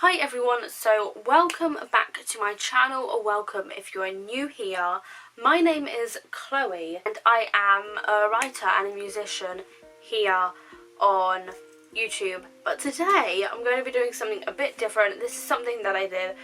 Hi everyone, so welcome back to my channel, or welcome if you're new here. My name is Chloe and I am a writer and a musician here on YouTube. But today I'm going to be doing something a bit different. This is something that I did.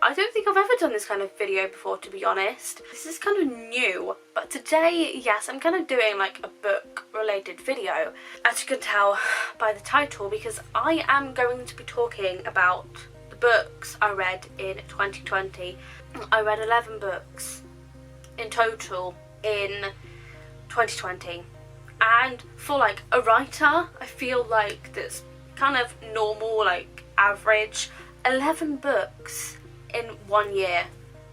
I don't think I've ever done this kind of video before, to be honest. This is kind of new, but today, yes, I'm kind of doing like a book related video, as you can tell by the title, because I am going to be talking about the books I read in 2020. I read 11 books in total in 2020, and for like a writer, I feel like that's kind of normal, like average. 11 books in 1 year.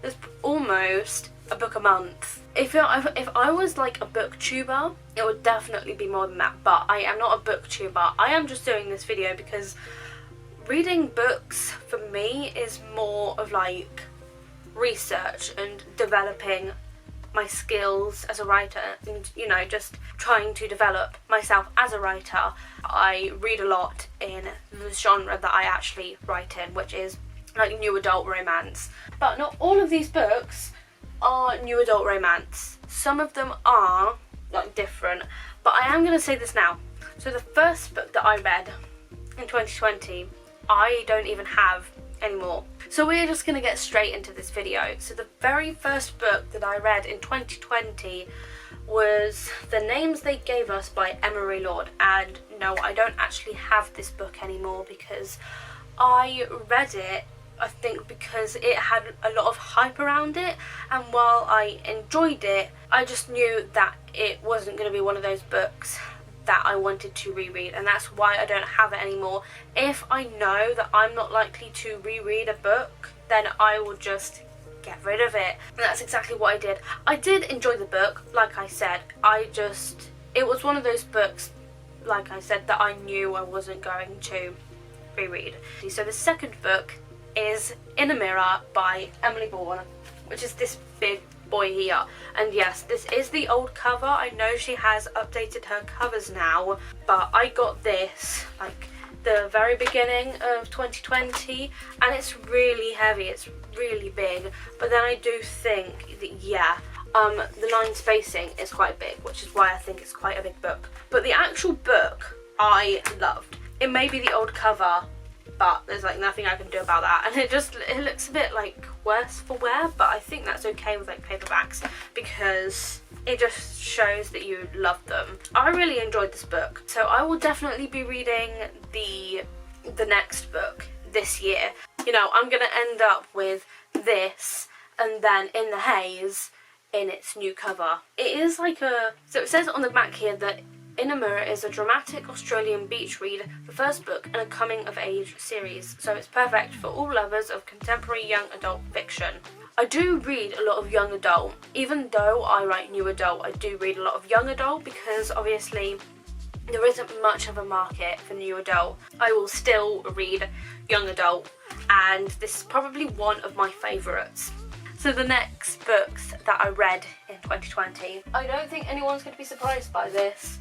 There's almost a book a month. If I was like a booktuber, it would definitely be more than that, but I am not a booktuber. I am just doing this video because reading books for me is more of like research and developing my skills as a writer, and you know, just trying to develop myself as a writer. I read a lot in the genre that I actually write in, which is like new adult romance. But not all of these books are new adult romance. Some of them are like different, but I am going to say this now. So the first book that I read in 2020, I don't even have anymore. So we're just going to get straight into this video. So the very first book that I read in 2020 was The Names They Gave Us by Emilee Read. And no, I don't actually have this book anymore because I read it, I think, because it had a lot of hype around it, and while I enjoyed it, I just knew that it wasn't going to be one of those books that I wanted to reread, and that's why I don't have it anymore. If I know that I'm not likely to reread a book, then I will just get rid of it, and that's exactly what I did. I did enjoy the book, like I said. It was one of those books, like I said, that I knew I wasn't going to reread. So the second book is In a Mirror by Emilee Read, which is this big boy here. And yes, this is the old cover. I know she has updated her covers now, but I got this like the very beginning of 2020, and it's really heavy, it's really big, but then I do think that, yeah, the line spacing is quite big, which is why I think it's quite a big book. But the actual book I loved. It may be the old cover, but there's like nothing I can do about that, and it looks a bit like worse for wear, but I think that's okay with like paperbacks because it just shows that you love them. I really enjoyed this book, so I will definitely be reading the next book this year. You know, I'm gonna end up with this and then In the Haze in its new cover. It is like so it says on the back here that In a Mirror is a dramatic Australian beach read, the first book in a coming-of-age series, so it's perfect for all lovers of contemporary young adult fiction. I do read a lot of young adult. Even though I write new adult, I do read a lot of young adult because obviously there isn't much of a market for new adult. I will still read young adult, and this is probably one of my favourites. So the next books that I read in 2020, I don't think anyone's going to be surprised by this,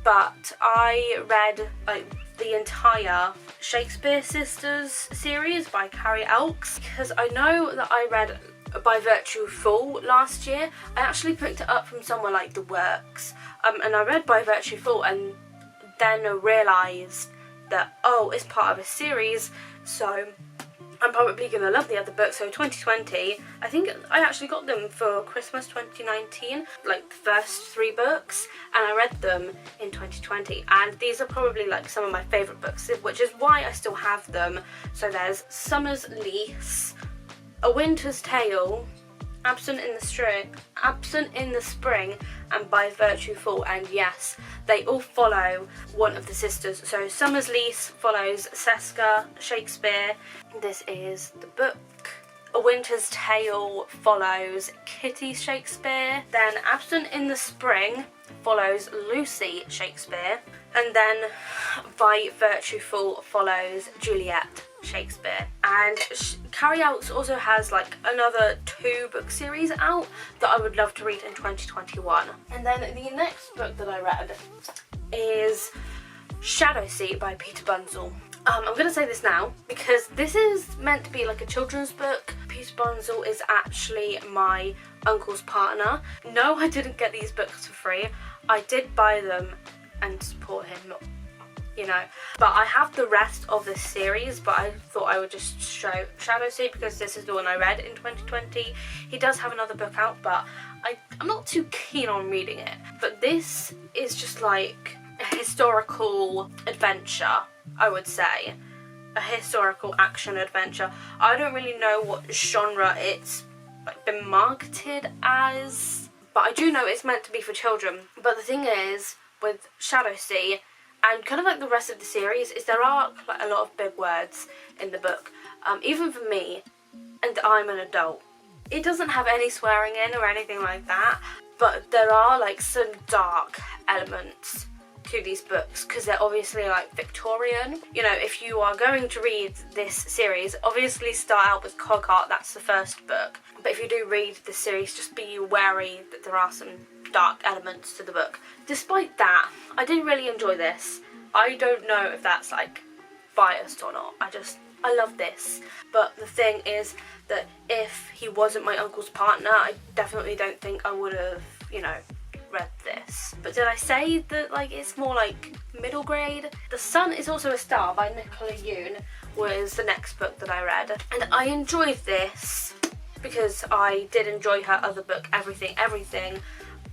but I read like the entire Shakespeare Sisters series by Carrie Elks, because I know that I read By Virtue of Fall last year. I actually picked it up from somewhere like The Works, and I read By Virtue of Fall and then realised that, oh, it's part of a series, so I'm probably going to love the other books. So 2020, I think I actually got them for Christmas 2019, like the first 3 books, and I read them in 2020, and these are probably like some of my favourite books, which is why I still have them. So there's Summer's Lease, A Winter's Tale, Absent in the Spring, and By Virtue of Fall, and yes, they all follow one of the sisters. So Summer's Lease follows Seska Shakespeare. This is the book. A Winter's Tale follows Kitty Shakespeare. Then Absent in the Spring follows Lucy Shakespeare. And then By Virtue of Fall follows Juliet Shakespeare. And Carrie Elks also has like another 2 book series out that I would love to read in 2021. And then the next book that I read is Shadowsea by Peter Bunzel. I'm gonna say this now because this is meant to be like a children's book. Peter Bunzel is actually my uncle's partner. No, I didn't get these books for free. I did buy them and support him, not, you know. But I have the rest of the series, but I thought I would just show Shadowsea because this is the one I read in 2020. He does have another book out, but I'm not too keen on reading it. But this is just like a historical adventure, I would say. A historical action adventure. I don't really know what genre it's like been marketed as, but I do know it's meant to be for children. But the thing is, with Shadowsea, and kind of like the rest of the series, is there are like a lot of big words in the book, even for me, and I'm an adult. It doesn't have any swearing in or anything like that, but there are like some dark elements to these books because they're obviously like Victorian. You know, if you are going to read this series, obviously start out with Cogheart, that's the first book. But if you do read the series, just be wary that there are some dark elements to the book. Despite that, I did really enjoy this. I don't know if that's like biased or not. I love this. But the thing is that if he wasn't my uncle's partner, I definitely don't think I would have, you know, read this. But did I say that like it's more like middle grade? The Sun is Also a Star by Nicola Yoon was the next book that I read, and I enjoyed this because I did enjoy her other book, Everything.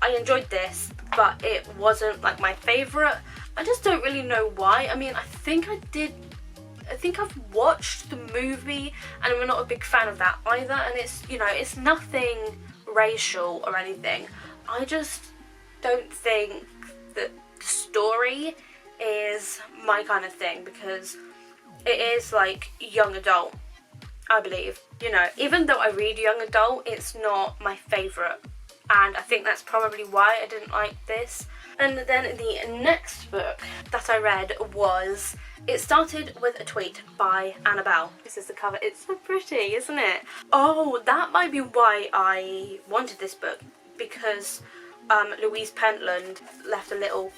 I enjoyed this, but it wasn't like my favourite. I just don't really know why. I mean, I think I've watched the movie and I'm not a big fan of that either, and it's, you know, it's nothing racial or anything. I just don't think that the story is my kind of thing because it is like young adult, I believe. You know, even though I read young adult, it's not my favourite, and I think that's probably why I didn't like this. And then the next book that I read was, it started with a tweet by Annabelle. This is the cover. It's so pretty, isn't it? Oh, that might be why I wanted this book, because Louise Pentland left a little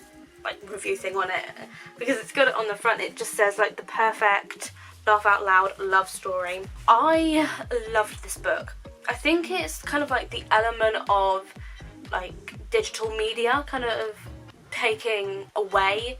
like review thing on it, because it's got it on the front. It just says like the perfect laugh out loud love story. I loved this book. I think it's kind of like the element of like digital media kind of taking away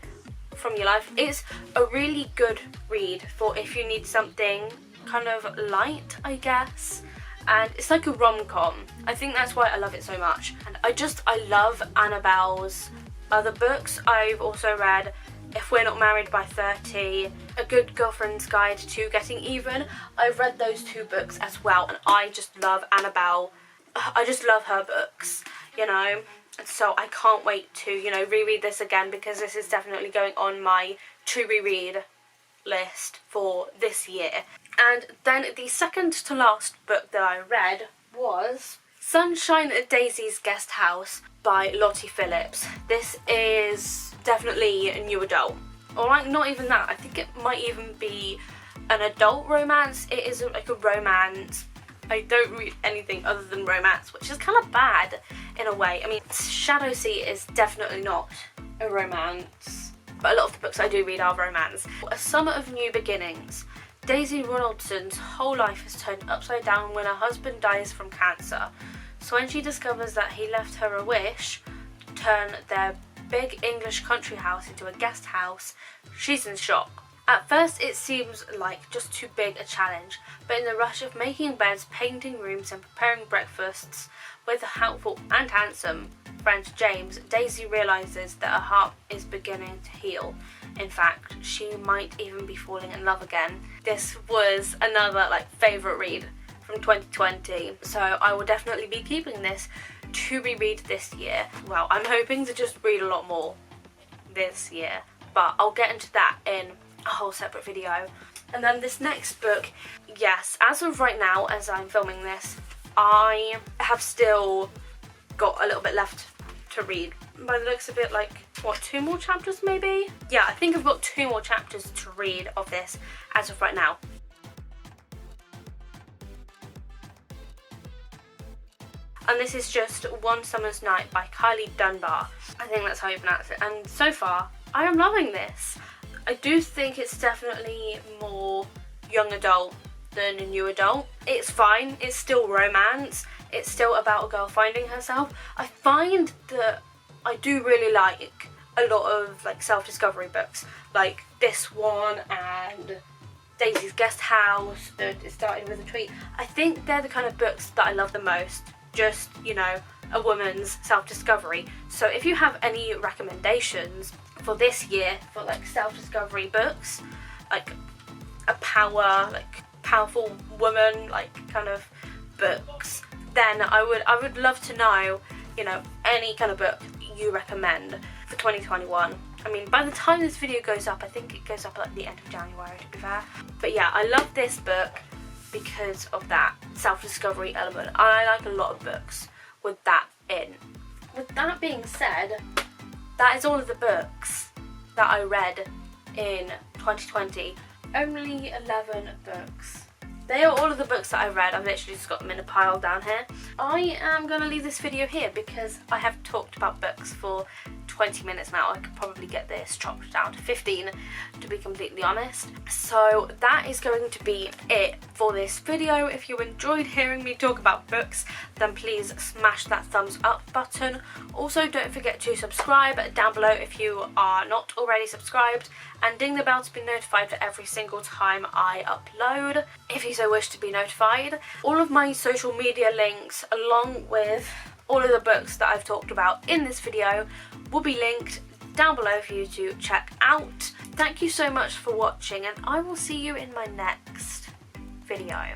from your life. It's a really good read for if you need something kind of light, I guess. And it's like a rom-com. I think that's why I love it so much. And I love Annabelle's other books. I've also read If We're Not Married by 30, A Good Girlfriend's Guide to Getting Even. I've read those two books as well, and I just love Annabelle. I just love her books, you know. And so I can't wait to, you know, reread this again, because this is definitely going on my to reread list for this year. And then the second to last book that I read was Sunshine at Daisy's Guest House by Lottie Phillips. This is definitely a new adult, or like not even that. I think it might even be an adult romance. It isn't like a romance. I don't read anything other than romance, which is kind of bad in a way. I mean, Shadowsea is definitely not a romance, but a lot of the books I do read are romance. A Summer of New Beginnings. Daisy Ronaldson's whole life is turned upside down when her husband dies from cancer. So when she discovers that he left her a wish to turn their big English country house into a guest house, she's in shock. At first it seems like just too big a challenge, but in the rush of making beds, painting rooms and preparing breakfasts with a helpful and handsome friend James, Daisy realises that her heart is beginning to heal. In fact, she might even be falling in love again. This was another like favourite read from 2020, so I will definitely be keeping this to reread this year. Well, I'm hoping to just read a lot more this year, but I'll get into that in a whole separate video. And then this next book, yes, as of right now, as I'm filming this, I have still got a little bit left to read. By the looks of it, like, what, 2 more chapters maybe? Yeah, I think I've got 2 more chapters to read of this as of right now. And this is just One Summer's Night by Kylie Dunbar. I think that's how you pronounce it. And so far, I am loving this. I do think it's definitely more young adult than a new adult. It's fine, it's still romance, it's still about a girl finding herself. I find that I do really like a lot of like self-discovery books, like this one and Daisy's Guest House, It Started With a Tweet. I think they're the kind of books that I love the most, just, you know, a woman's self-discovery. So if you have any recommendations for this year for like self-discovery books, like a powerful woman like kind of books, then I would love to know, you know, any kind of book you recommend for 2021. I mean, by the time this video goes up, I think it goes up at the end of January, to be fair. But yeah, I love this book because of that self-discovery element. I like a lot of books with that in. With that being said, that is all of the books that I read in 2020. Only 11 books. They are all of the books that I read. I've literally just got them in a pile down here. I am going to leave this video here because I have talked about books for 20 minutes now. I could probably get this chopped down to 15, to be completely honest. So that is going to be it for this video. If you enjoyed hearing me talk about books, then please smash that thumbs up button. Also, don't forget to subscribe down below if you are not already subscribed, and ding the bell to be notified for every single time I upload, if you so wish to be notified. All of my social media links, along with all of the books that I've talked about in this video, will be linked down below for you to check out. Thank you so much for watching, and I will see you in my next video.